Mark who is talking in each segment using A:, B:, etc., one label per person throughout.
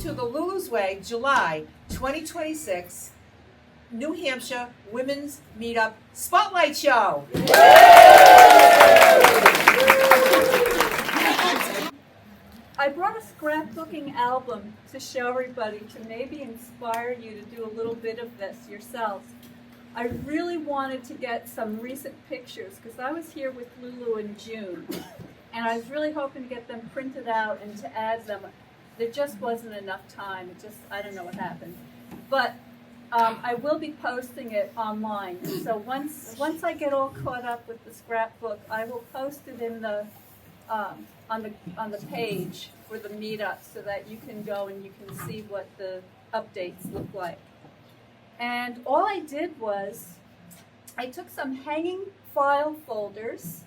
A: to the Lulu's Way July 2026 New Hampshire Women's Meetup Spotlight Show.
B: I brought a scrapbooking album to show everybody to maybe inspire you to do a little bit of this yourselves. I really wanted to get some recent pictures because I was here with Lulu in June and I was really hoping to get them printed out and to add them. There just wasn't enough time. I don't know what happened. But I will be posting it online. So once I get all caught up with the scrapbook, I will post it in the on the page for the meetup so that you can go and you can see what the updates look like. And all I did was I took some hanging file folders,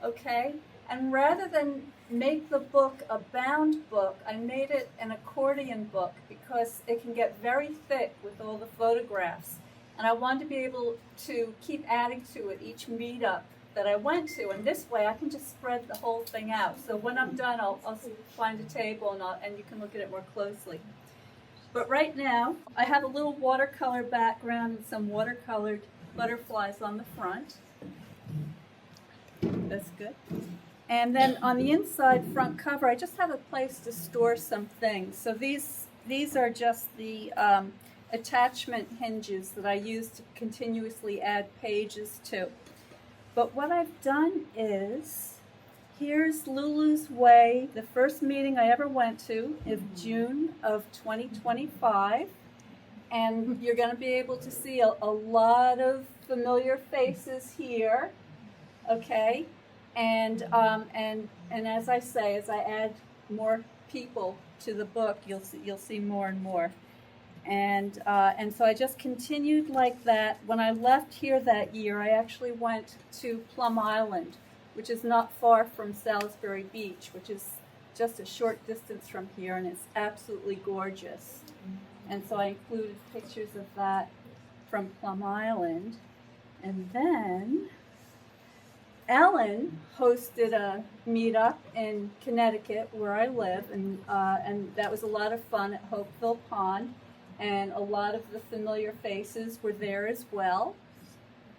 B: okay, and rather than make the book a bound book, I made it an accordion book because it can get very thick with all the photographs. And I wanted to be able to keep adding to it each meetup that I went to, and this way I can just spread the whole thing out. So when I'm done, I'll find a table and you can look at it more closely. But right now, I have a little watercolor background and some watercolored butterflies on the front. That's good. And then on the inside front cover, I just have a place to store some things. So these are just the attachment hinges that I use to continuously add pages to. But what I've done is, here's Lulu's Way, the first meeting I ever went to in June of 2025. And you're going to be able to see a lot of familiar faces here, okay? And as I say, as I add more people to the book, you'll see more and more. And so I just continued like that. When I left here that year, I actually went to Plum Island, which is not far from Salisbury Beach, which is just a short distance from here, and it's absolutely gorgeous. And so I included pictures of that from Plum Island. And then Ellen hosted a meetup in Connecticut, where I live, and that was a lot of fun at Hopeville Pond. And a lot of the familiar faces were there as well.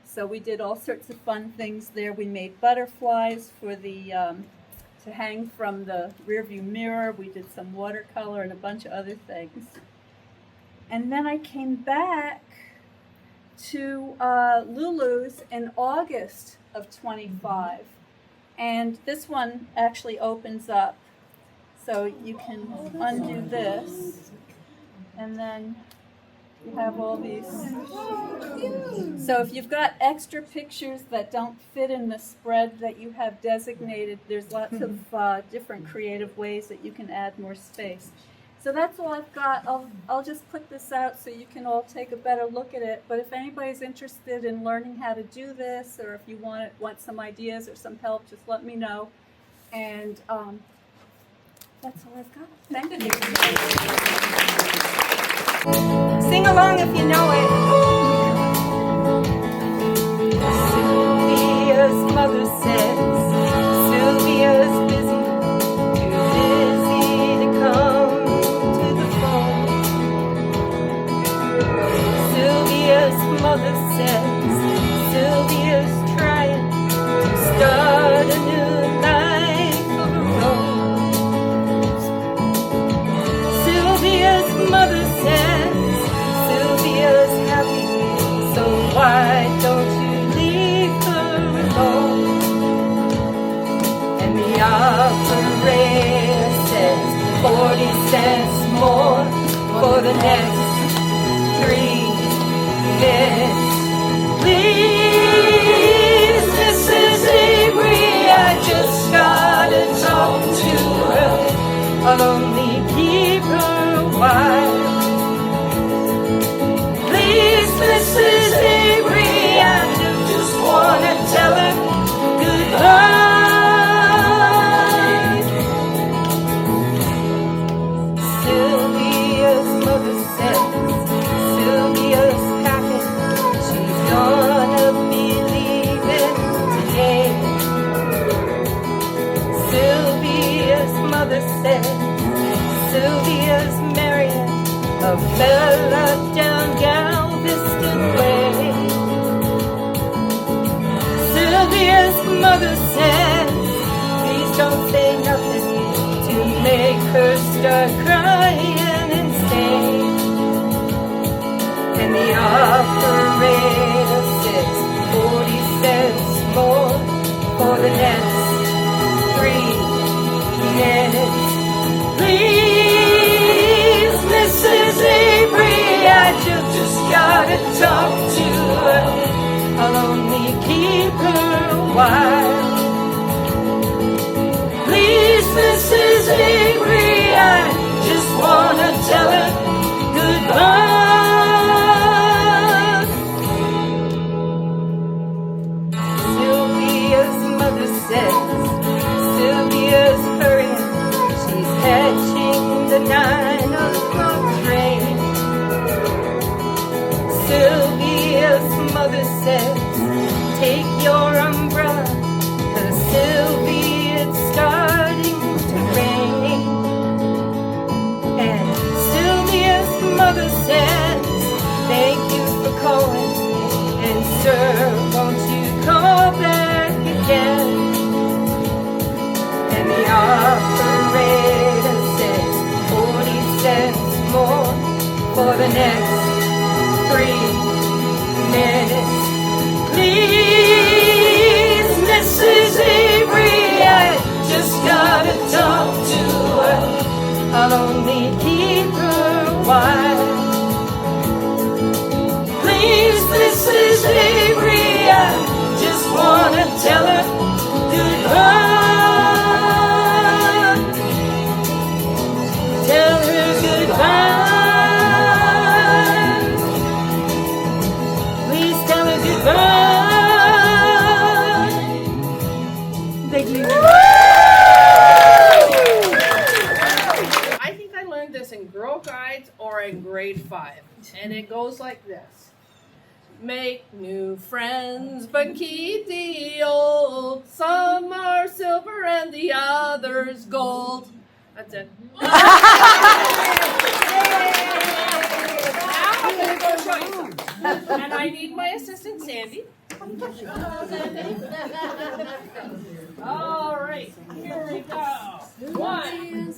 B: So we did all sorts of fun things there. We made butterflies for the to hang from the rearview mirror. We did some watercolor and a bunch of other things. And then I came back to Lulu's in August of 25. And this one actually opens up. So you can undo this. And then you have all these. So if you've got extra pictures that don't fit in the spread that you have designated, there's lots of different creative ways that you can add more space. So that's all I've got. I'll just put this out so you can all take a better look at it. But if anybody's interested in learning how to do this, or if you want some ideas or some help, just let me know. And that's all I've got. Thank you.
C: Sing along if you know it. Sylvia's mother says Sylvia's busy, too busy to come to the phone. Sylvia's mother says Sylvia's trying to start a new life of her own. Sylvia's mother says Sylvia's happy, so why don't you leave her alone? And the operator says 40 cents more for the next 3 minutes. Please, Mrs. Avery, I just gotta talk to her. I'll only keep her a while. Please, Mrs. Avery, I just wanna tell her goodbye. Sylvia's mother says Sylvia's packing a fella down Galveston Way. Sylvia's mother says, please don't say nothing to make her start crying and stay. And the operator says 40 cents more for the next 3 minutes. Please, Mrs. Avery, I just gotta talk to her. I'll only keep her a while. Please, Mrs. Avery, I just wanna tell her goodbye. Sylvia's mother says, Sylvia's hurrying, she's catching the 9 o'clock train. Sylvia's mother says, take your umbrella, 'cause Sylvia, it's starting to rain. And Sylvia's mother says, thank you for calling, and sir, won't you call back again? And the operator says 40 cents more for the next 3 minutes. Please, Mrs. Avery, I just gotta talk to her. I'll only keep her a while. Please, Mrs. Avery, I just wanna tell her goodbye. Tell her goodbye. Please tell her goodbye. Thank you.
D: I think I learned this in Girl Guides or in grade 5. And it goes like this. Make new friends, but keep the old. Some are silver and the others gold. That's it. Now I'm going to go show you something. And I need my assistant, Sandy. All right, here we go. 1,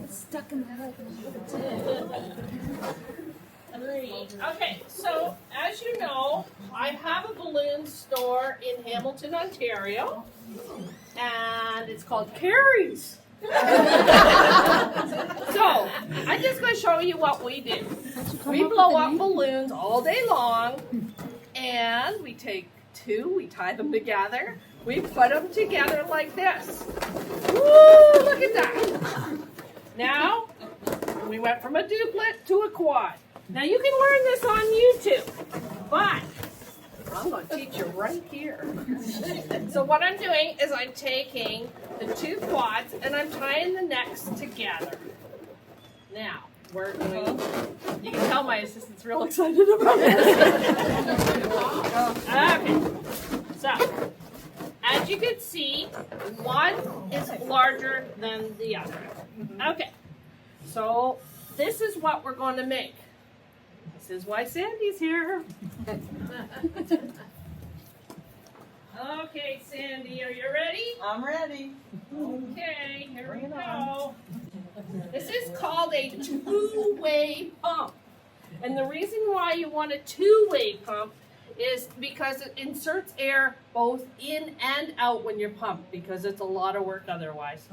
B: Stuck in the head.
D: 3. Okay, so as you know, I have a balloon store in Hamilton, Ontario, and it's called Carrie's. So, I'm just going to show you what we do. We blow up balloons all day long, and we take 2, we tie them together, we put them together like this. Woo, look at that. Now, we went from a duplet to a quad. Now you can learn this on YouTube, but I'm going to teach you right here. So what I'm doing is I'm taking the 2 quads and I'm tying the necks together. Now, we're doing, you can tell my assistant's real excited about this. Okay, so as you can see, one is larger than the other. Okay, so this is what we're going to make. This is why Sandy's here. Okay, Sandy, are you ready?
E: I'm ready.
D: Okay, here we go. This is called a 2-way pump. And the reason why you want a 2-way pump is because it inserts air both in and out when you're pumped, because it's a lot of work otherwise.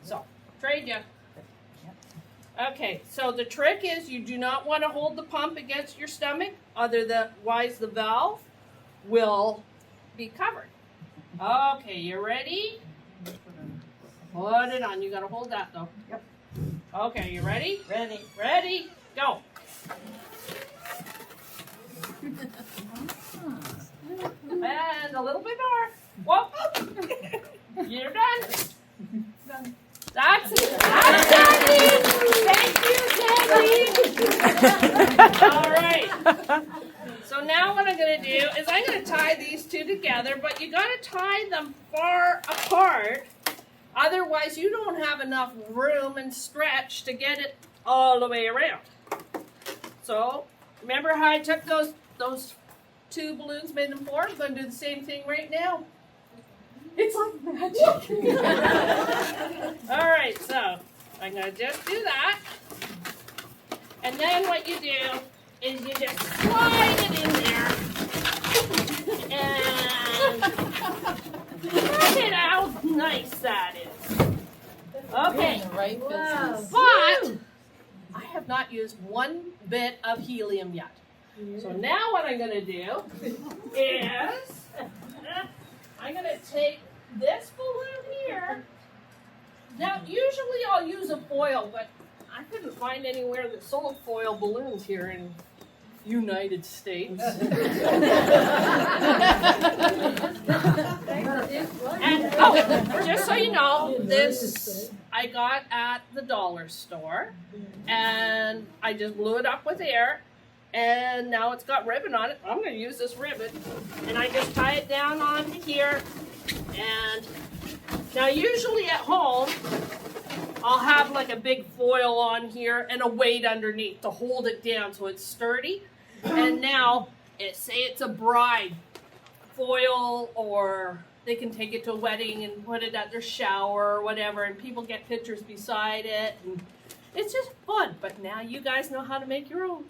D: So, trade you. Okay, so the trick is you do not want to hold the pump against your stomach, otherwise the valve will be covered. Okay, you ready? Put it on. You got to hold that though.
E: Yep.
D: Okay, you ready?
E: Ready.
D: Ready? Go. And a little bit more. Whoa. You're done. Done. That's Sandy. Thank you, Sandy. All right. So now what I'm going to do is I'm going to tie these 2 together, but you got to tie them far apart. Otherwise, you don't have enough room and stretch to get it all the way around. So remember how I took those 2 balloons, made them 4? I'm going to do the same thing right now. It's like magic. All right, so I'm going to just do that. And then what you do is you just slide it in there. And look at how nice that is. Okay.
B: Wow.
D: But I have not used 1 bit of helium yet. So now what I'm going to do is I'm going to take this balloon here. Now, usually I'll use a foil, but I couldn't find anywhere that sold foil balloons here in United States. And just so you know, this I got at the dollar store, and I just blew it up with air, and now it's got ribbon on it. I'm going to use this ribbon, and I just tie it down onto here. And now usually at home, I'll have like a big foil on here and a weight underneath to hold it down so it's sturdy. And now, say it's a bride foil, or they can take it to a wedding and put it at their shower or whatever, and people get pictures beside it. And it's just fun. But now you guys know how to make your own.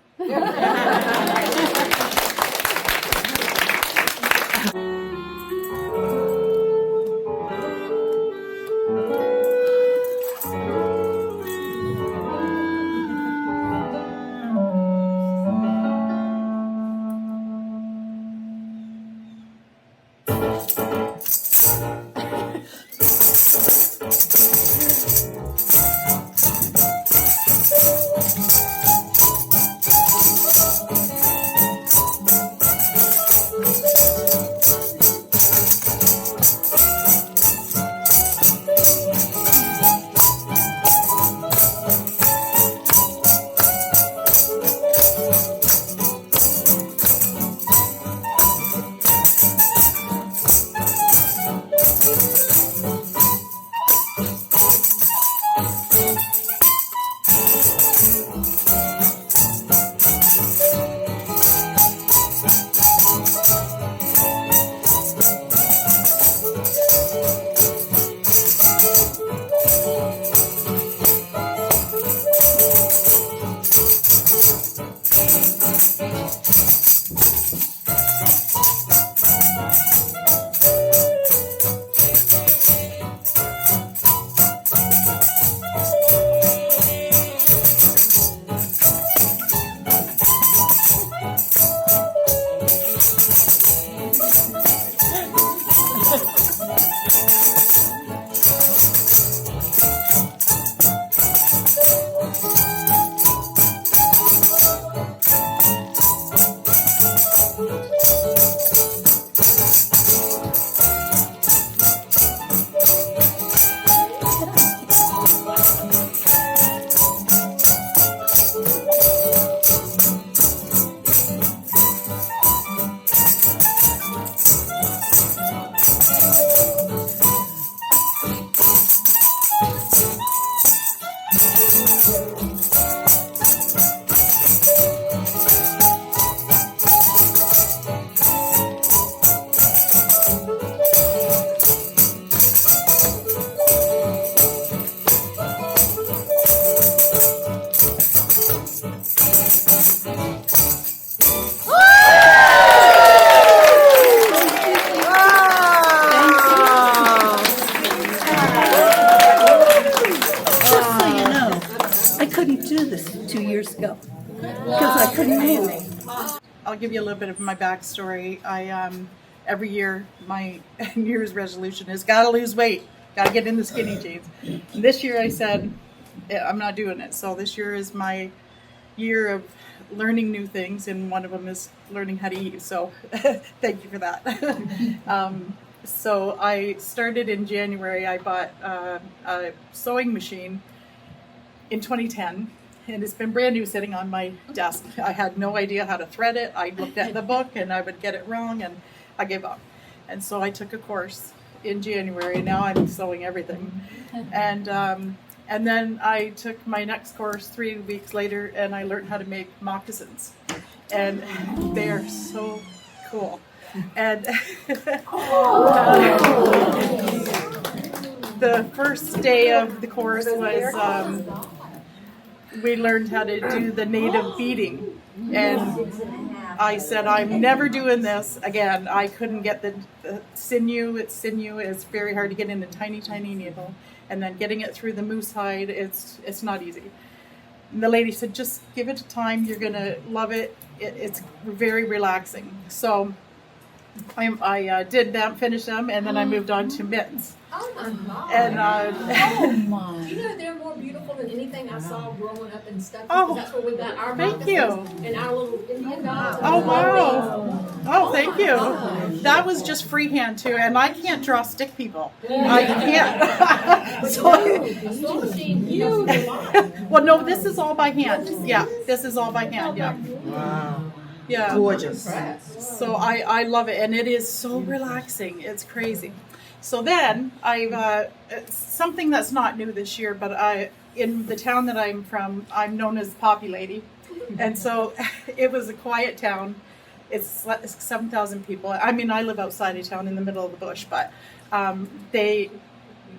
E: I'll give you a little bit of my backstory. Every year my New Year's resolution is gotta lose weight, gotta get in the skinny jeans. And this year I said I'm not doing it. So this year is my year of learning new things, and one of them is learning how to eat. So thank you for that. So I started in January. I bought a sewing machine in 2010. And it's been brand new sitting on my desk. I had no idea how to thread it. I looked at the book and I would get it wrong, and I gave up. And so I took a course in January. Now I'm sewing everything. And And then I took my next course 3 weeks later, and I learned how to make moccasins. And they are so cool. And the first day of the course was we learned how to do the native beading. And I said, I'm never doing this again. I couldn't get the sinew. It's sinew. It's very hard to get in a tiny, tiny needle. And then getting it through the moose hide, it's not easy. And the lady said, just give it time. You're going to love it. It's very relaxing. So I did them, finish them, and then I moved on to mittens.
F: Oh my God.
E: And
F: You know, they're more beautiful than anything I saw growing up and stuff.
E: Oh,
F: That's where we got our
E: thank
F: moccasins and our little Indian dogs.
E: oh wow! Oh, thank you. That was just freehand too, and I can't draw stick people. I can't. Well, no, this is all by hand. Yeah, this is all by hand. Yeah.
G: Wow.
E: Yeah.
G: Gorgeous.
E: So I love it, and it is so relaxing. It's crazy. So then I've something that's not new this year, but in the town that I'm from, I'm known as Poppy Lady, and so it was a quiet town. It's 7,000 people. I mean, I live outside of town in the middle of the bush, but I've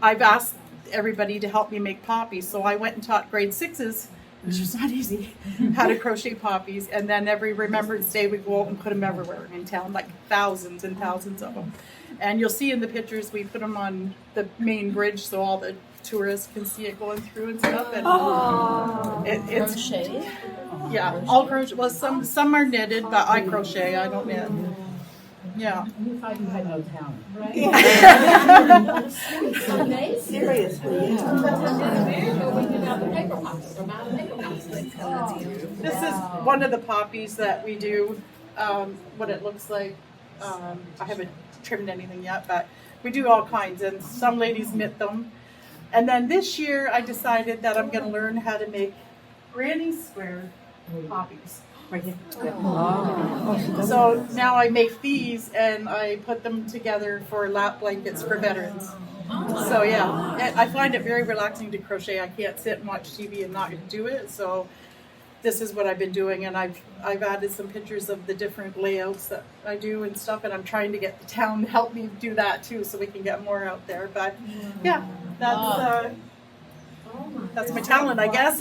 E: asked everybody to help me make poppies. So I went and taught grade 6s, which was not easy, how to crochet poppies. And then every Remembrance Day, we go out and put them everywhere in town, like thousands and thousands of them. And you'll see in the pictures, we put them on the main bridge so all the tourists can see it going through and stuff. And it's
C: Crochet?
E: yeah, all crochet. Well, some are knitted, but I crochet. I don't knit. Yeah.
G: You thought you had no talent.
F: Seriously.
E: This is one of the poppies that we do. What it looks like. I haven't trimmed anything yet, but we do all kinds, and some ladies knit them. And then this year, I decided that I'm going to learn how to make granny square poppies. So now I make these, and I put them together for lap blankets for veterans. So yeah, I find it very relaxing to crochet. I can't sit and watch TV and not do it. So this is what I've been doing, and I've added some pictures of the different layouts that I do and stuff, and I'm trying to get the town to help me do that too, so we can get more out there. But yeah, that's my talent, I guess.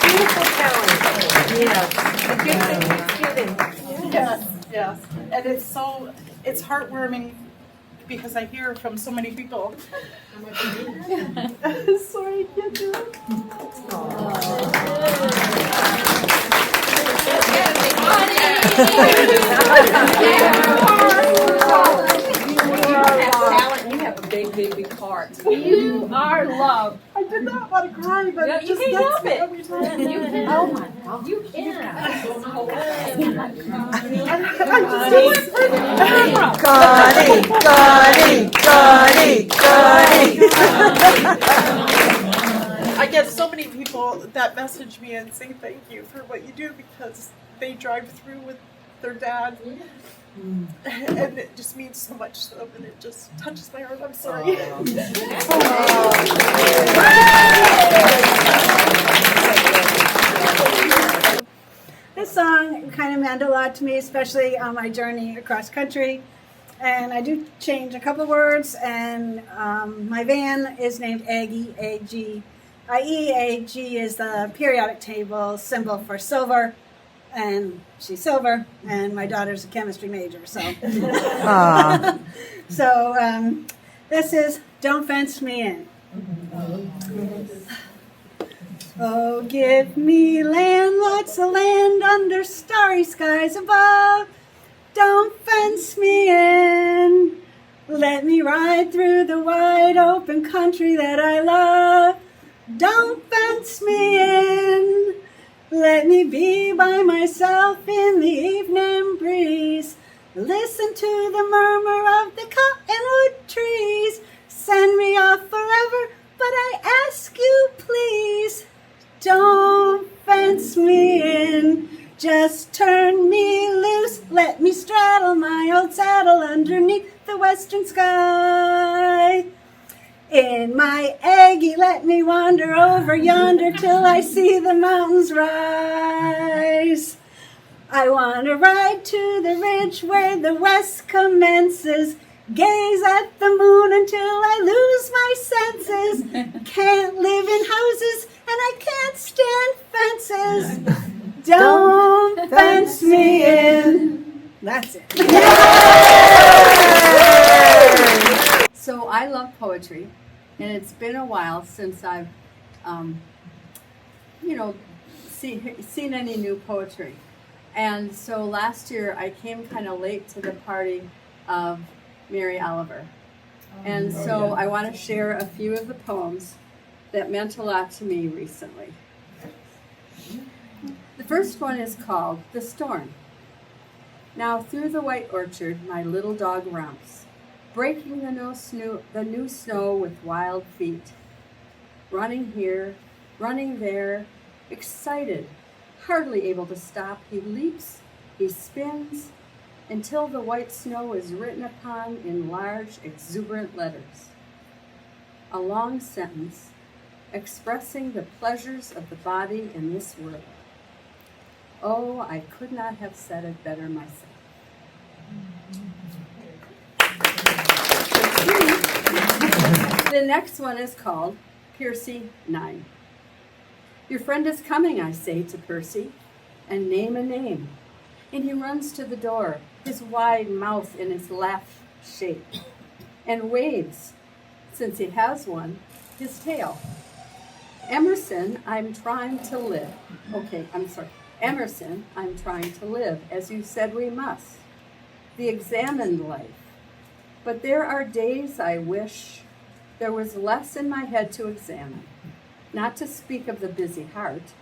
G: Beautiful talent. Yes.
E: Yes, and it's heartwarming because I hear from so many people. Sorry, I can't do it.
F: You have a big heart.
D: You are loved.
E: I did not want to cry, but
F: No,
E: it
F: you
E: just
F: can't
E: gets
F: help
E: me
F: it.
E: every time.
F: You can. Oh my God. You can.
E: I get so many people that message me and say thank you for what you do because they drive through with their dad. And it just means so much to them, and it just touches my heart. I'm sorry.
H: This song kind of meant a lot to me, especially on my journey across country. And I do change a couple words, and my van is named Aggie, A-G-I-E. A-G is the periodic table symbol for silver, and she's silver, and my daughter's a chemistry major, so. So this is Don't Fence Me In. Oh, give me land, lots of land under starry skies above. Don't fence me in. Let me ride through the wide open country that I love. Don't fence me in. Let me be by myself in the evening breeze. Listen to the murmur of the cottonwood trees. Send me off forever, but I ask you please. Don't fence me in, just turn me loose. Let me straddle my old saddle underneath the the western sky. In my Aggie, let me wander over yonder till I see the mountains rise. I want to ride to the ridge where the west commences, gaze at the moon until I lose my senses. Can't live in houses and I can't stand fences. Don't fence me in. That's it.
I: So I love poetry, and it's been a while since I've, seen any new poetry. And so last year I came kind of late to the party of Mary Oliver. And so I want to share a few of the poems that meant a lot to me recently. The first one is called The Storm. Now through the white orchard my little dog romps, breaking the new snow with wild feet. Running here, running there, excited, hardly able to stop, he leaps, he spins, until the white snow is written upon in large, exuberant letters. A long sentence expressing the pleasures of the body in this world. Oh, I could not have said it better myself. The next one is called Percy 9. Your friend is coming, I say to Percy, and name a name. And he runs to the door, his wide mouth in its laugh shape, and waves, since he has one, his tail. Emerson, I'm trying to live. Emerson, I'm trying to live, as you said we must. The examined life. But there are days I wish there was less in my head to examine, not to speak of the busy heart.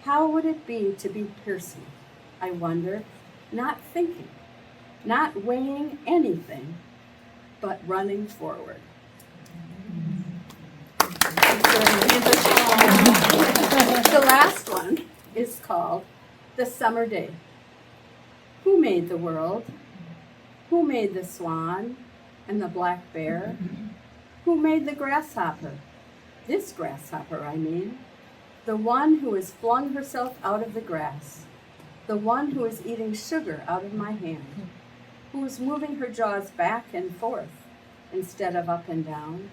I: How would it be to be Percy, I wonder, not thinking, not weighing anything, but running forward? The last one is called The Summer Day. Who made the world? Who made the swan and the black bear? Who made the grasshopper? This grasshopper, I mean. The one who has flung herself out of the grass. The one who is eating sugar out of my hand. Who is moving her jaws back and forth instead of up and down.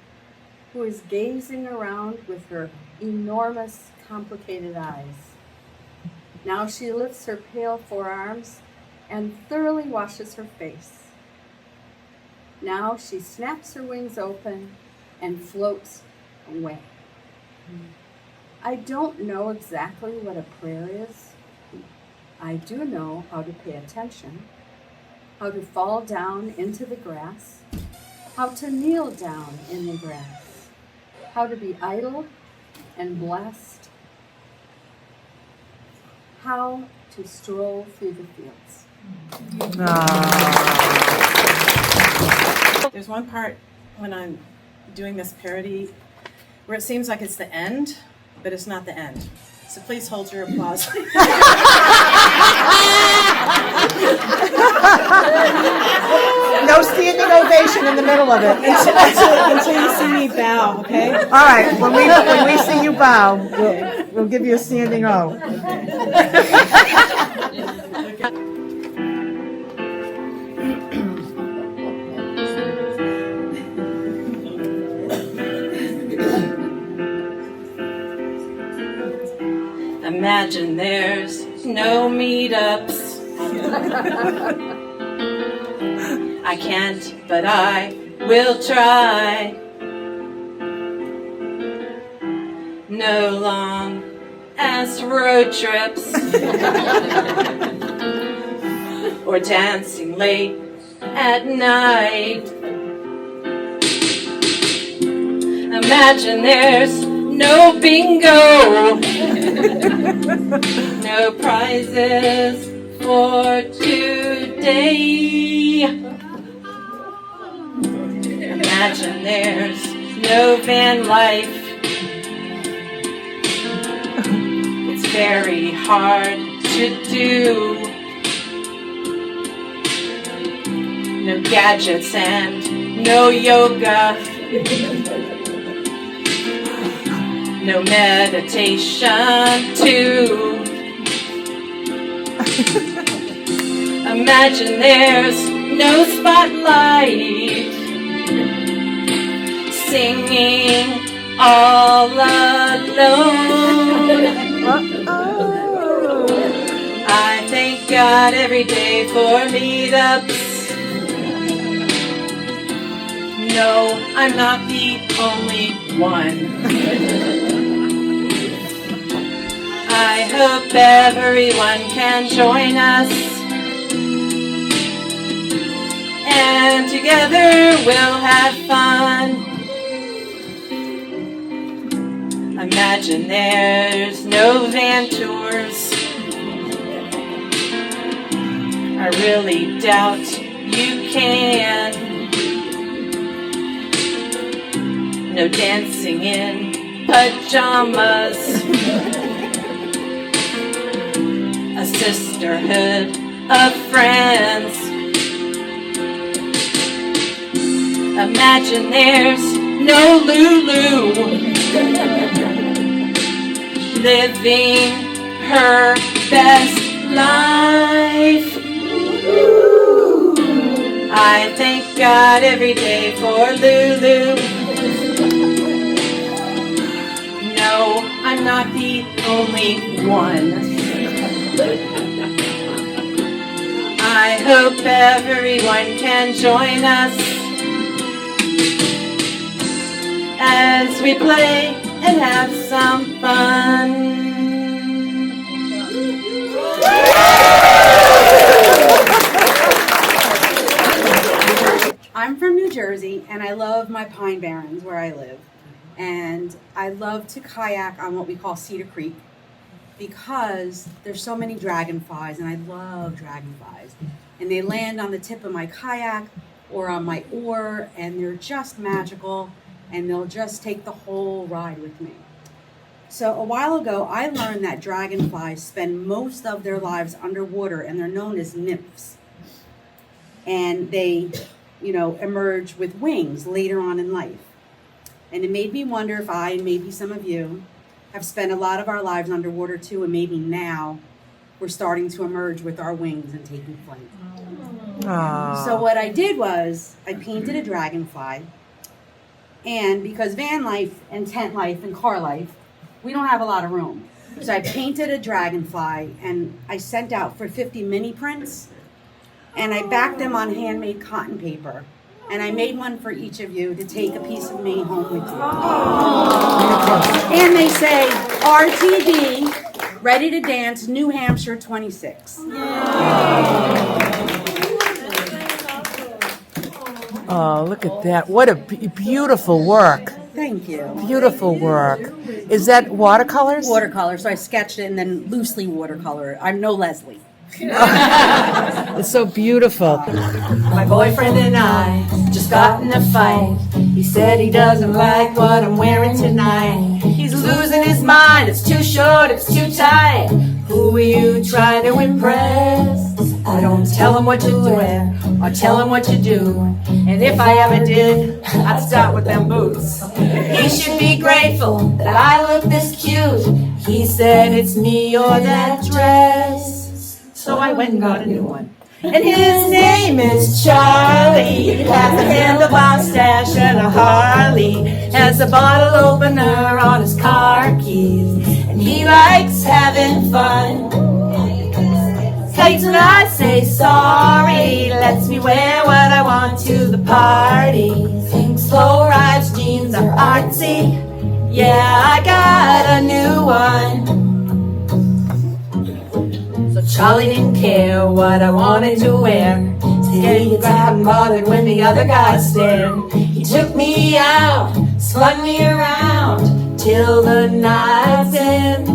I: Who is gazing around with her enormous, complicated eyes. Now she lifts her pale forearms and thoroughly washes her face. Now she snaps her wings open and floats away. I don't know exactly what a prayer is. I do know how to pay attention, how to fall down into the grass, how to kneel down in the grass, how to be idle and blessed, how to stroll through the fields.
J: There's one part when I'm doing this parody where it seems like it's the end, but it's not the end. So please hold your applause.
A: No standing ovation in the middle of it.
J: Until you see me bow, okay?
A: All right, when we see you bow, we'll give you a standing O.
C: Imagine there's no meetups. I can't, but I will try. No long ass road trips or dancing late at night. Imagine there's no bingo, no prizes for today. Imagine there's no van life. It's very hard to do. no gadgets and no yoga, no meditation too. Imagine there's no spotlight, singing all alone. I thank God every day for meetups. No, I'm not the only one. I hope everyone can join us, and together we'll have fun. Imagine there's no van tours. I really doubt you can. No dancing in pajamas. A sisterhood of friends. Imagine there's no Lulu living her best life. I thank God every day for Lulu. No, I'm not the only one. I hope everyone can join us as we play and have some fun.
H: I'm from New Jersey, and I love my Pine Barrens where I live. And I love to kayak on what we call Cedar Creek because there's so many dragonflies, and I love dragonflies. And they land on the tip of my kayak or on my oar, and they're just magical, and they'll just take the whole ride with me. So a while ago, I learned that dragonflies spend most of their lives underwater, and they're known as nymphs. And they, emerge with wings later on in life. And it made me wonder if I, and maybe some of you, have spent a lot of our lives underwater too, and maybe now we're starting to emerge with our wings and taking flight. So what I did was I painted a dragonfly, and because van life and tent life and car life, we don't have a lot of room. So I painted a dragonfly, and I sent out for 50 mini prints, and I backed them on handmade cotton paper. And I made one for each of you to take a piece of me home with you. And they say, RTD, ready to dance, New Hampshire 26.
G: Oh, look at that. What a beautiful work.
H: Thank you.
G: Beautiful work. Is that watercolors?
H: Watercolor, so I sketched it and then loosely watercolor. I'm no Leslie.
G: It's so beautiful.
C: My boyfriend and I just got in a fight. He said he doesn't like what I'm wearing tonight. He's losing his mind, it's too short, it's too tight. Who are you trying to impress? I don't tell him what to wear or tell him what to do. And if I ever did, I'd start with them boots. He should be grateful that I look this cute. He said it's me or that dress. So I went and got a new one. And his name is Charlie. He has a handlebar stash and a Harley. Has a bottle opener on his car keys. And he likes having fun. Hates when I say sorry. Lets me wear what I want to the party. Thinks slow rides jeans are artsy. Yeah, I got a new one. Charlie didn't care what I wanted to wear. He got bothered when the other guys stared. He took me out, spun me around till the night's end.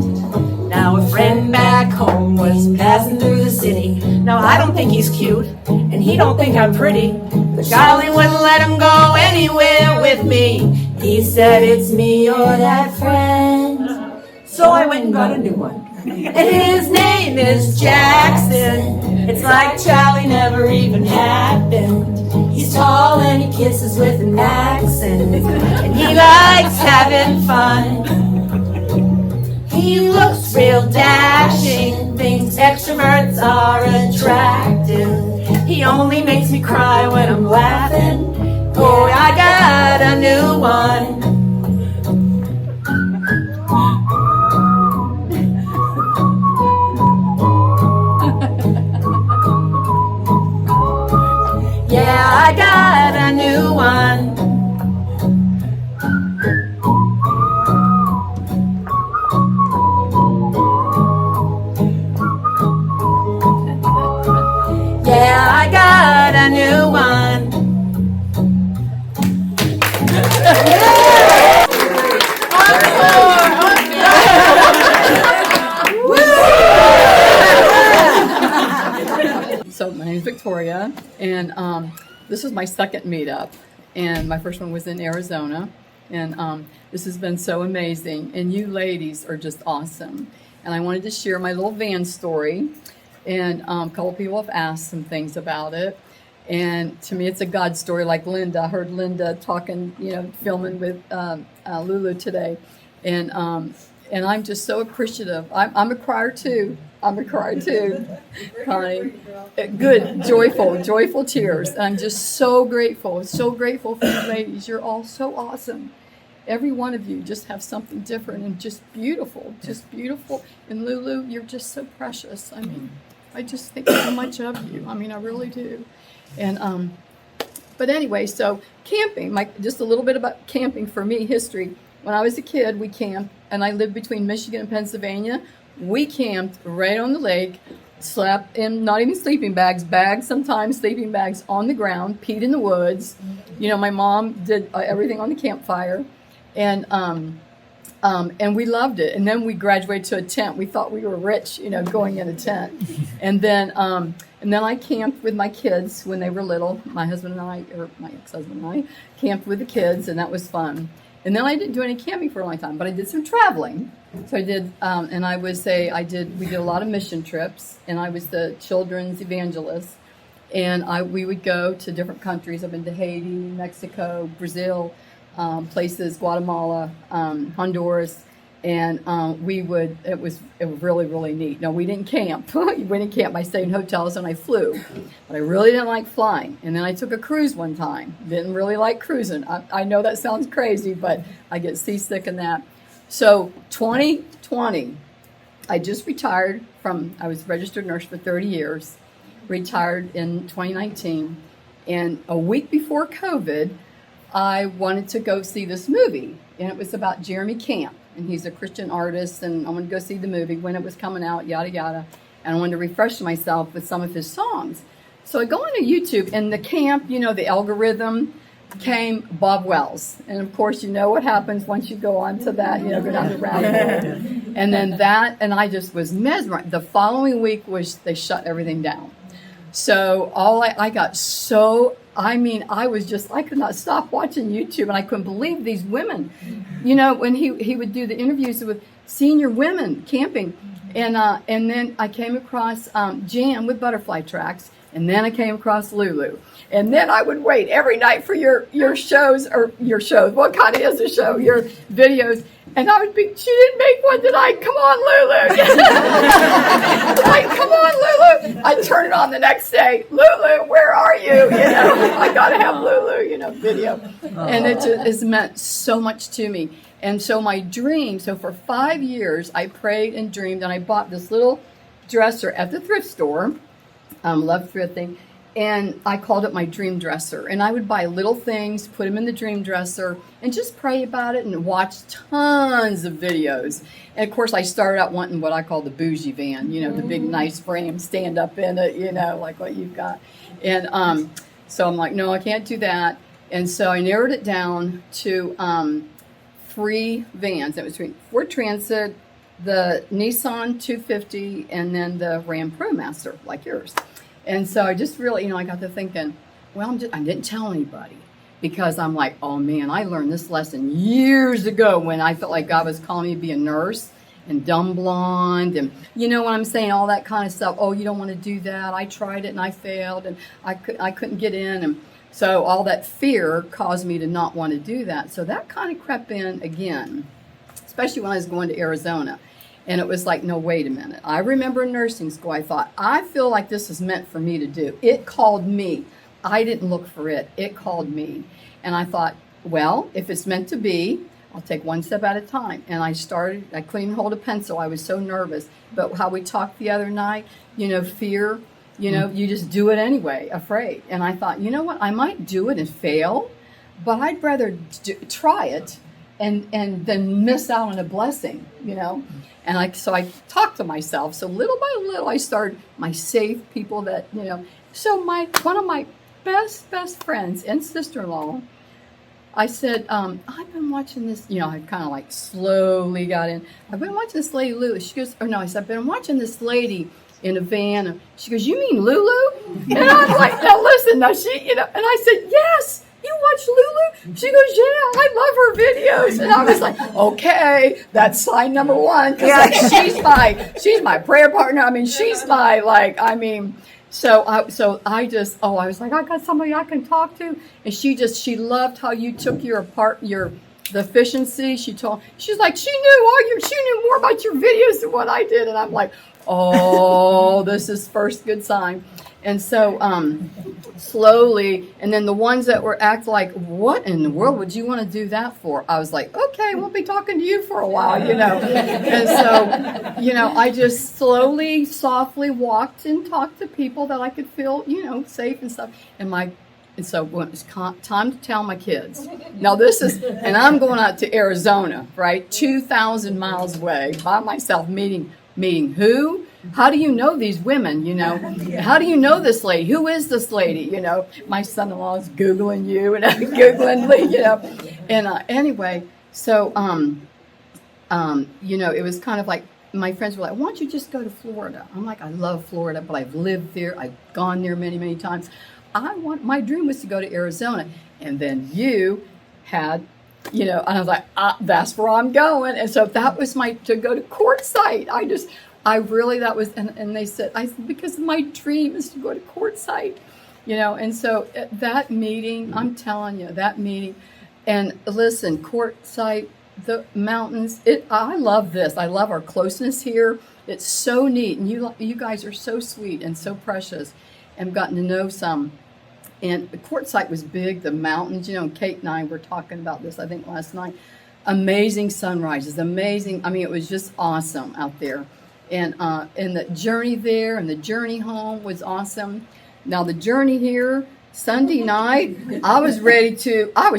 C: Now a friend back home was passing through the city. Now I don't think he's cute, and he don't think I'm pretty, but Charlie wouldn't let him go anywhere with me. He said it's me or that friend. So I went and got a new one. And his name is Jackson. It's like Charlie never even happened. He's tall and he kisses with an accent, and he likes having fun. He looks real dashing, thinks extroverts are attractive. He only makes me cry when I'm laughing. Oh, I got a new one. Yeah, I got a new one. Yeah, I got a new one.
K: So my name is Victoria, and this is my second meetup, and my first one was in Arizona, and this has been so amazing, and you ladies are just awesome. And I wanted to share my little van story, and a couple people have asked some things about it, and to me it's a God story, like Linda. I heard Linda talking, filming with Lulu today, and I'm just so appreciative. I'm a crier too. Connie. Good, joyful tears. And I'm just so grateful for you ladies. You're all so awesome. Every one of you just have something different and just beautiful. And Lulu, you're just so precious. I mean, I just think so much of you. I mean, I really do. And but anyway, so camping, just a little bit about camping for me, history. When I was a kid, we camped, and I lived between Michigan and Pennsylvania. We camped right on the lake, slept in not even sleeping bags, sometimes sleeping bags on the ground, peed in the woods. My mom did everything on the campfire, and we loved it. And then we graduated to a tent. We thought we were rich, going in a tent. And then I camped with my kids when they were little. My husband and I, or my ex-husband and I, camped with the kids, and that was fun. And then I didn't do any camping for a long time, but I did some traveling. So I did, we did a lot of mission trips, and I was the children's evangelist. And we would go to different countries. I've been to Haiti, Mexico, Brazil, places, Guatemala, Honduras, and it was really, really neat. No, we didn't camp. We didn't camp. I stayed in hotels and I flew, but I really didn't like flying. And then I took a cruise one time. Didn't really like cruising. I know that sounds crazy, but I get seasick in that. So 2020, I just retired I was a registered nurse for 30 years, retired in 2019, and a week before COVID, I wanted to go see this movie, and it was about Jeremy Camp, and he's a Christian artist, and I wanted to go see the movie when it was coming out, yada, yada, and I wanted to refresh myself with some of his songs. So I go onto YouTube, and the camp, the algorithm, came Bob Wells. And of course, you know what happens once you go on to that, go down the rabbit hole. And then and I just was mesmerized. The following week they shut everything down. So I could not stop watching YouTube, and I couldn't believe these women, when he would do the interviews with senior women camping. And then I came across Jan with Butterfly Tracks, and then I came across Lulu. And then I would wait every night for your shows, what kind of is a show, your videos. And I would be, she didn't make one tonight, come on, Lulu. Like, come on, Lulu. I'd turn it on the next day, Lulu, where are you? I got to have Lulu, video. And it just has meant so much to me. And so my dream, for 5 years, I prayed and dreamed, and I bought this little dresser at the thrift store. Love thrifting. And I called it my dream dresser. And I would buy little things, put them in the dream dresser, and just pray about it and watch tons of videos. And of course, I started out wanting what I call the bougie van, the big nice frame, stand up in it, like what you've got. And so I'm like, no, I can't do that. And so I narrowed it down to 3 vans. It was between Ford Transit, the Nissan 250, and then the Ram ProMaster, like yours. And so I just really, I got to thinking, well, I didn't tell anybody, because I'm like, oh man, I learned this lesson years ago when I felt like God was calling me to be a nurse. and dumb blonde, and you know what I'm saying, all that kind of stuff. Oh, you don't want to do that. I tried it and I failed, and I couldn't get in, and so all that fear caused me to not want to do that. So that kind of crept in again, especially when I was going to Arizona. And it was like, no, wait a minute. I remember in nursing school, I thought, I feel like this is meant for me to do. It called me. I didn't look for it. It called me. And I thought, well, if it's meant to be, I'll take one step at a time. And I couldn't even hold a pencil. I was so nervous. But how we talked the other night, fear, you just do it anyway, afraid. And I thought, you know what, I might do it and fail, but I'd rather try it and then miss out on a blessing, And so I talked to myself. So little by little, I started my safe people that, So one of my best friends and sister-in-law, I said, I've been watching this, I kind of like slowly got in. I've been watching this lady, Lulu. She goes, I said, I've been watching this lady in a van. She goes, you mean Lulu? And I'm like, now listen, now she, and I said, yes. You watch Lulu? She goes, yeah, I love her videos. And I was like, okay, that's sign number one. Cause she's my prayer partner. I mean, she's my, so I was like, I got somebody I can talk to. And she loved how you took the efficiency. She's like, she knew more about your videos than what I did. And I'm like, oh, this is first good sign. And so slowly, and then the ones that were act like, what in the world would you want to do that for? I was like, okay, we'll be talking to you for a while, And so, I just slowly, softly walked and talked to people that I could feel, safe and stuff. And so when it was time to tell my kids, now and I'm going out to Arizona, right? 2,000 miles away by myself, meeting who? How do you know these women, How do you know this lady? Who is this lady, My son-in-law is Googling you and I'm Googling Lee, And anyway, so, it was kind of like, my friends were like, why don't you just go to Florida? I'm like, I love Florida, but I've lived there. I've gone there many, many times. My dream was to go to Arizona. And then you had, and I was like, that's where I'm going. And so that was to go to Quartzsite. And they said, because my dream is to go to Quartzsite, and so at that meeting, I'm telling you, and listen, Quartzsite, the mountains, I love this. I love our closeness here. It's so neat. And you guys are so sweet and so precious, and gotten to know some. And the Quartzsite was big, the mountains, and Kate and I were talking about this, I think, last night. Amazing sunrises, amazing. I mean, it was just awesome out there. And the journey there and the journey home was awesome. Now, the journey here, Sunday night, I was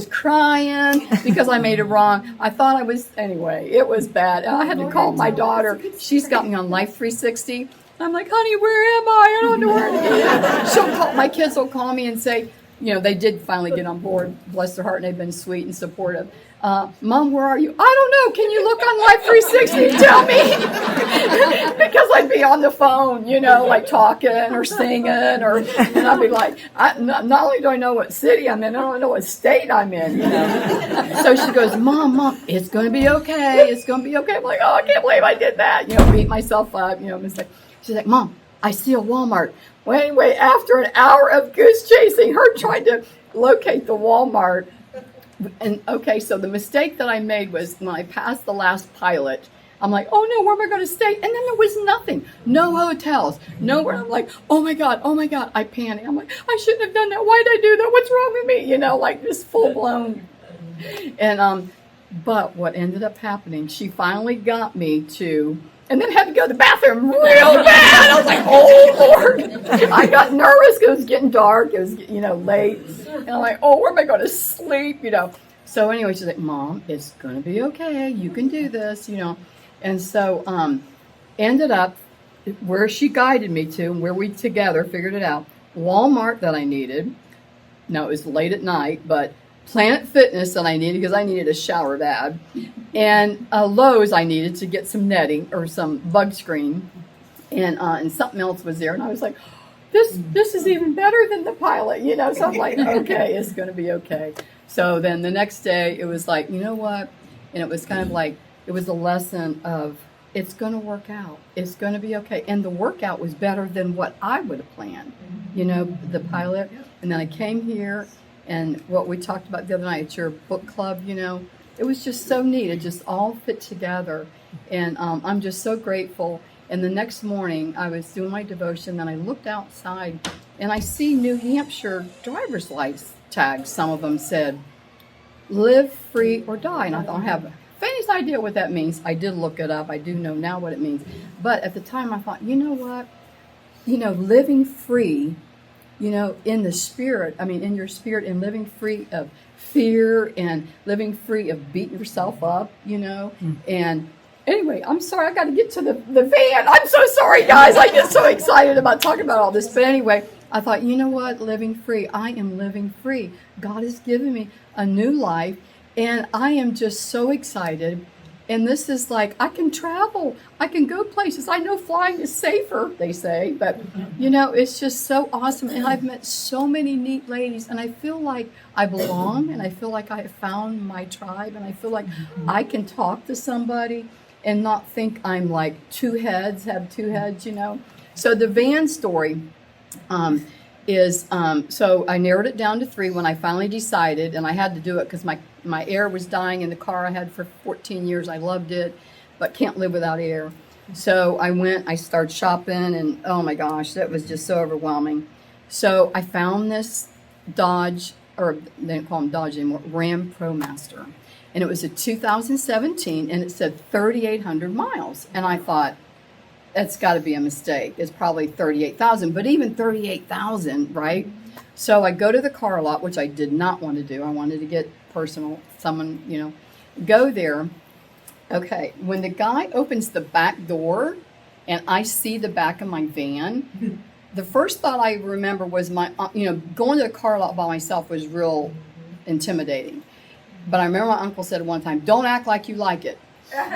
K: crying because I made it wrong. I thought anyway, it was bad. And I had to call my daughter. She's got me on Life 360. I'm like, honey, where am I? I don't know where to be. My kids will call me and say, they did finally get on board, bless their heart, and they've been sweet and supportive. Mom, where are you? I don't know. Can you look on Life 360 and tell me? Because I'd be on the phone, like talking or singing, and I'd be like, not only do I know what city I'm in, I don't know what state I'm in, So she goes, Mom, it's going to be okay. It's going to be okay. I'm like, oh, I can't believe I did that. Beat myself up, She's like, Mom, I see a Walmart. Well, anyway, after an hour of goose chasing, her trying to locate the Walmart. And okay, so the mistake that I made was when I passed the last pilot, I'm like, oh no, where am I going to stay? And then there was nothing, no hotels, nowhere. I'm like, oh my God, I panicked. I'm like, I shouldn't have done that. Why did I do that? What's wrong with me? Like this full blown. And, but what ended up happening, she finally got me to, and then had to go to the bathroom real bad. I was like, oh Lord. I got nervous because it was getting dark. It was, late. And I'm like, oh, where am I going to sleep? So anyway, she's like, Mom, it's going to be okay. You can do this, And so ended up where she guided me to, and where we together figured it out. Walmart that I needed. No, it was late at night, but Planet Fitness that I needed because I needed a shower bad. And Lowe's I needed to get some netting or some bug screen. And something else was there. And I was like, this is even better than the pilot, So I'm like, okay, it's going to be okay. So then the next day it was like, you know what? And it was kind of like, it was a lesson of it's going to work out. It's going to be okay. And the workout was better than what I would have planned, you know, the pilot. And then I came here, and what we talked about the other night at your book club, you know, it was just so neat. It just all fit together. And I'm just so grateful. And the next morning, I was doing my devotion, and I looked outside, and I see New Hampshire driver's license tags. Some of them said, live free or die. And I don't have faintest idea what that means. I did look it up. I do know now what it means. But at the time I thought, you know what? You know, living free, you know, in the spirit, I mean, in your spirit, and living free of fear and living free of beating yourself up, you know. And anyway, I'm sorry, I got to get to the van. I'm so sorry, guys. I get so excited about talking about all this. But anyway, I thought, you know what? Living free. I am living free. God has given me a new life. And I am just so excited. And this is like, I can travel. I can go places. I know flying is safer, they say. But, you know, it's just so awesome. And I've met so many neat ladies. And I feel like I belong. And I feel like I have found my tribe. And I feel like I can talk to somebody and not think I'm like have two heads, you know. So the van story is, so I narrowed it down to 3 when I finally decided. And I had to do it because my air was dying in the car I had for 14 years. I loved it, but can't live without air. So I started shopping, and oh my gosh, that was just so overwhelming. So I found this Dodge, or they don't call them Dodge anymore, Ram ProMaster. And it was a 2017, and it said 3,800 miles. And I thought, that's got to be a mistake. It's probably 38,000, but even 38,000, right? So I go to the car lot, which I did not want to do. I wanted to get personal, someone, you know, go there. Okay, when the guy opens the back door and I see the back of my van, the first thought I remember was going to the car lot by myself was real intimidating. But I remember my uncle said one time, don't act like you like it.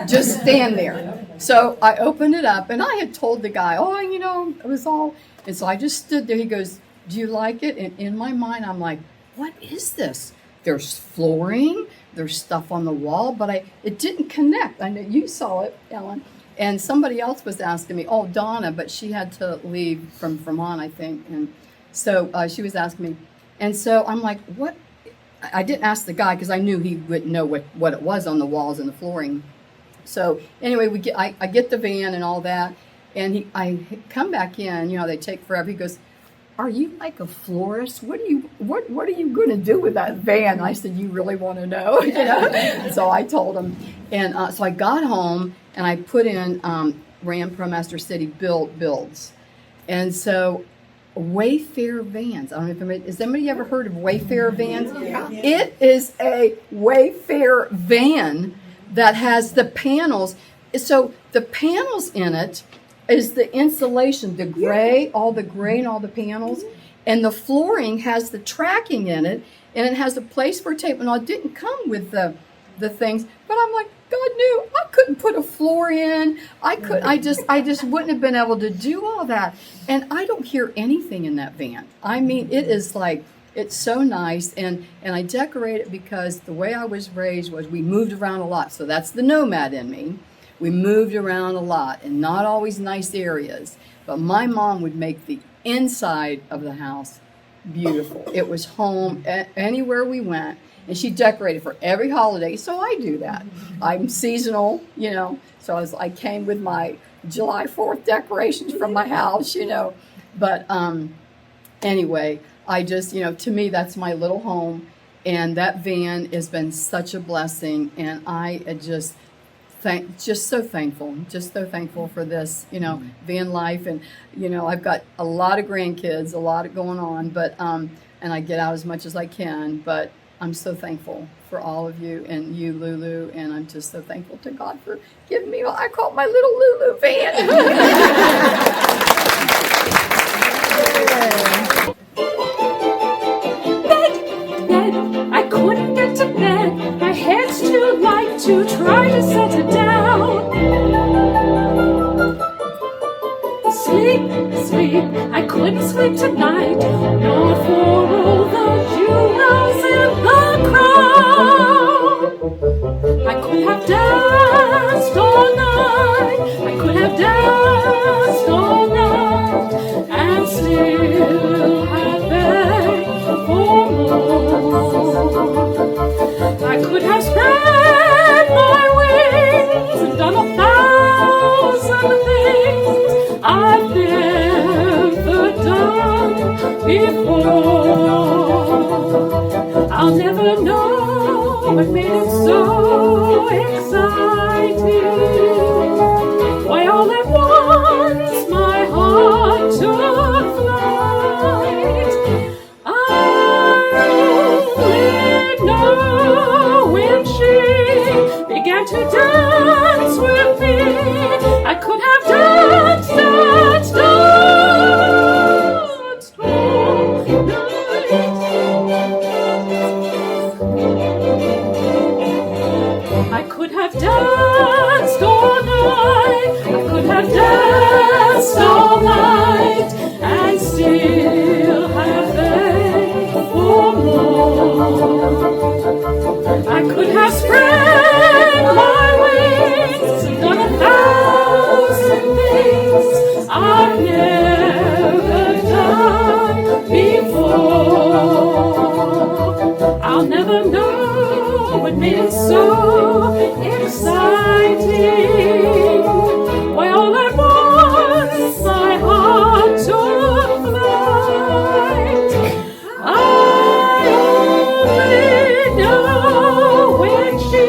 K: Just stand there. So I opened it up, and I had told the guy, it was all, and so I just stood there. He goes, do you like it? And in my mind, I'm like, what is this? There's flooring, there's stuff on the wall, but it didn't connect. I know you saw it, Ellen. And somebody else was asking me, Donna, but she had to leave from Vermont, I think. And so she was asking me. And so I'm like, what? I didn't ask the guy because I knew he wouldn't know what it was on the walls and the flooring. So anyway, I get the van and all that. And I come back in, they take forever. He goes, are you like a florist? What are you going to do with that van? I said, you really want to know? So I told him. And so I got home and I put in Ram ProMaster City builds. And so Wayfair vans. I don't know if has anybody ever heard of Wayfair vans? Yeah. It is a Wayfair van that has the panels. So the panels in it is the insulation, the gray, all the gray and all the panels. And the flooring has the tracking in it, and it has a place for tape. And it didn't come with the things, but I'm like, God knew I couldn't put a floor in. I just wouldn't have been able to do all that. And I don't hear anything in that van. I mean, it is like, it's so nice. And I decorate it because the way I was raised was we moved around a lot. So that's the nomad in me. We moved around a lot and not always nice areas. But my mom would make the inside of the house beautiful. It was home anywhere we went. And she decorated for every holiday, so I do that. I'm seasonal, so I came with my July 4th decorations from my house, But anyway, I just, to me, that's my little home. And that van has been such a blessing. And I just so thankful for this, van life. And, I've got a lot of grandkids, a lot going on, but, and I get out as much as I can, but I'm so thankful for all of you and you, Lulu, and I'm just so thankful to God for giving me, I call it my little Lulu van.
L: Bed, I couldn't get to bed. My head's too light to try to set it down. Sleep, I couldn't sleep tonight, not for all the jewels in the crown. I could have danced all night, before. I'll never know what made it so exciting. Why all at once my heart took flight. I only know when she began to dance with me, I could have danced all night. I could have danced all night. I could have danced all night and still have begged for more. I could have spread my wings, done 1,000 things I've never done before. I'll never know what made it so exciting. Why all at once my heart took flight. I only know when she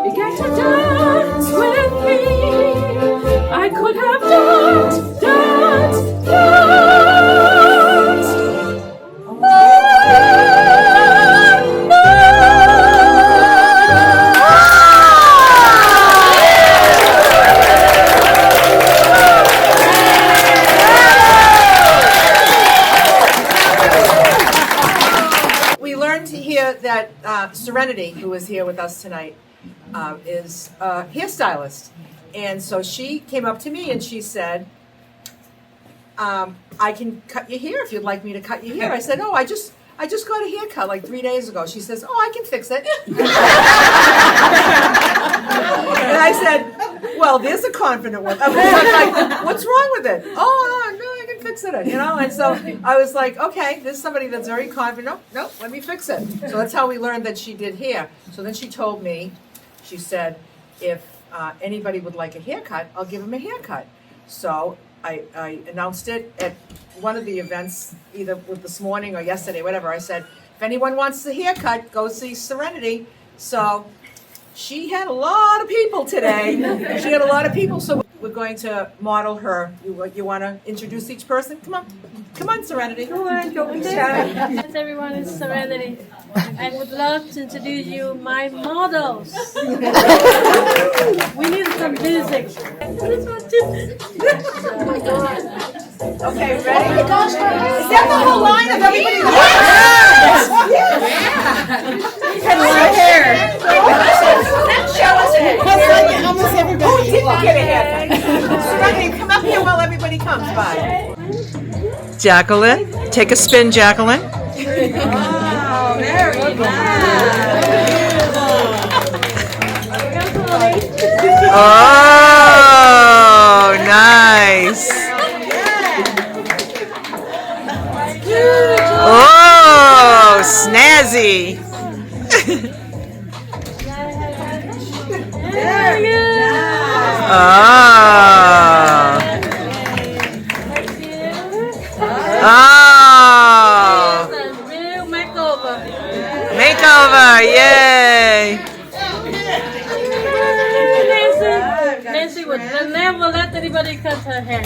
L: began to dance with me, I could have danced.
A: We learned here that Serenity, who is here with us tonight, is a hairstylist. And so she came up to me and she said, I can cut your hair if you'd like me to cut your hair. I said, oh, I just got a haircut like 3 days ago. She says, oh, I can fix it. And I said, well, there's a confident one. I was like, what's wrong with it? Oh, no, I can fix it, you know? And so I was like, okay, there's somebody that's very confident. No, let me fix it. So that's how we learned that she did hair. So then she told me, she said, if anybody would like a haircut, I'll give them a haircut. So I announced it at one of the events, either with this morning or yesterday, whatever. I said, if anyone wants a haircut, go see Serenity. So she had a lot of people today. She had a lot of people. So we're going to model her. You want to introduce each person? Come on, Serenity. Come on, don't be shy.
M: Yes, everyone is Serenity. I would love to introduce you my models. We need some music. This one too. Oh my God.
A: Okay, ready? Oh my gosh, is that the whole line of everybody? Yes!
E: Had a lot of hair.
A: Show us it.
E: Almost everybody.
A: Who didn't get a haircut? Serenity, come up here while everybody comes by.
G: Jacqueline, take a spin, Jacqueline.
C: Oh, very
G: Oh, nice. Oh, snazzy. Oh. Oh.
M: Real makeover.
G: Makeover, yay.
M: Nancy would never let anybody cut her hair.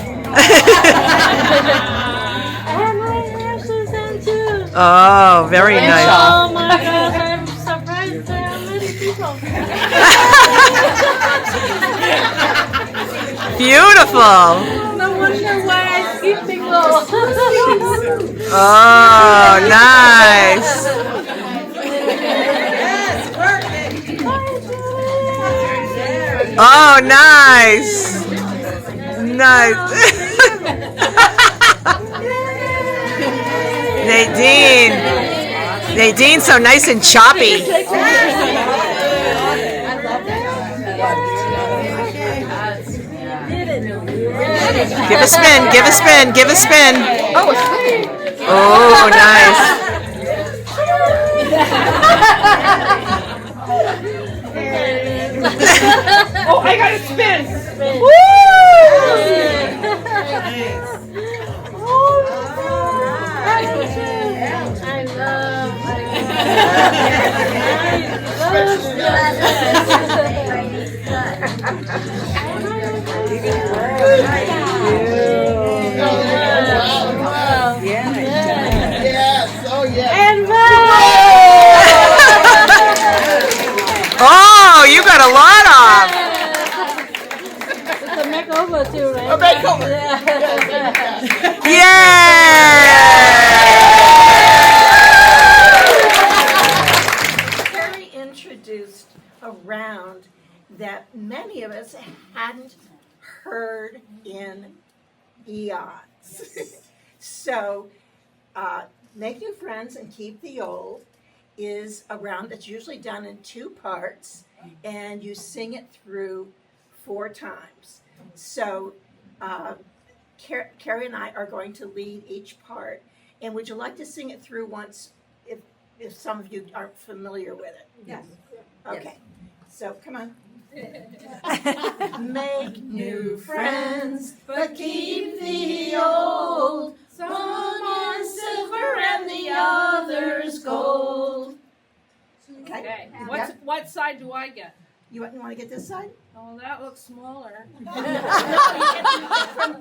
M: And my hair, Susan, too.
G: Oh, very nice.
M: Oh my gosh, I'm surprised there are many people.
G: Beautiful.
M: No wonder why I keep people.
G: Oh, nice. Oh, nice. Nice. Nadine, so nice and choppy. Give a spin, give a spin, give a spin. Oh, nice.
D: Oh, I got to spin.
G: Woo! Oh, you got a lot of.
M: It's a makeover too, right?
C: A makeover.
G: Yeah.
C: Carrie introduced a round that many of us hadn't heard in eons. So, make new friends and keep the old is a round that's usually done in 2 parts, and you sing it through 4 times. So, Carrie and I are going to lead each part. And would you like to sing it through once, if some of you aren't familiar with it?
F: Yes.
C: Okay. So, come on. Make new friends, but keep the old. Some are silver and the others gold.
D: Okay. What side do I get?
C: You want to get this side?
D: Oh, that looks smaller.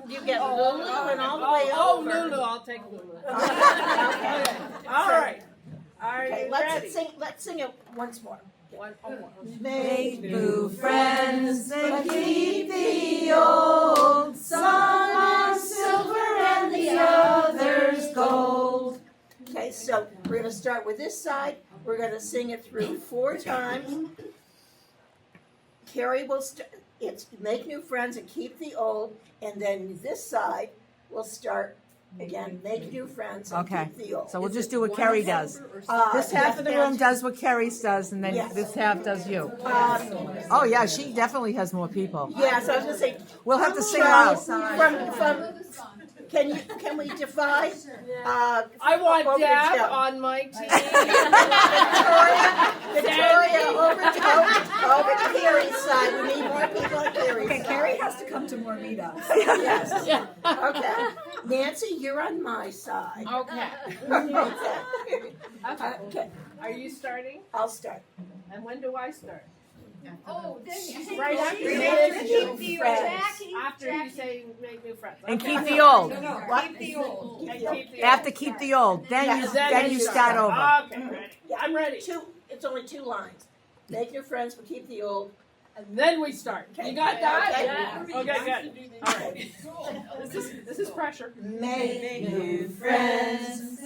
C: You get Lulu and all the way over.
D: Lulu, I'll take Lulu.
C: Okay.
D: All right. Are
C: Okay,
D: you
C: let's
D: ready?
C: sing it once more.
D: One more.
C: Make new friends and keep the old. Some are silver and the others gold. Okay, so we're going to start with this side. We're going to sing it through 4 times. Carrie will it's make new friends and keep the old, and then this side will start again, make new friends and keep the old.
A: So we'll just do what Carrie does. This half of the
C: yes,
A: room does what Carrie does, and then
C: Yes.
A: this half does you. Oh yeah, she definitely has more people.
C: Yeah, so I was going to say,
A: We'll have to sing
C: from,
A: loud.
C: can we divide?
D: I want
C: over
D: Dad
C: to-
D: on my team.
C: Victoria, over to Carrie's side. We need more people on Carrie's side.
F: Carrie has to come to more meetups.
C: Yes. Okay. Nancy, you're on my side.
D: Okay.
C: Okay.
D: Are you starting?
C: I'll start.
D: And when do I start?
F: Oh, then
D: Right after you
C: Make new friends.
D: After you say make new friends.
A: And
D: Okay.
A: keep the old.
F: keep the old.
D: And keep the
A: You have to keep the old. Then you
C: Yes.
A: then you start over.
D: Okay, ready. I'm ready.
C: It's only 2 lines. Make new friends, but keep the old.
D: And then we start.
C: Okay.
D: You got that?
C: Okay.
D: Yeah. Okay, good. All right. This is pressure.
C: Make new friends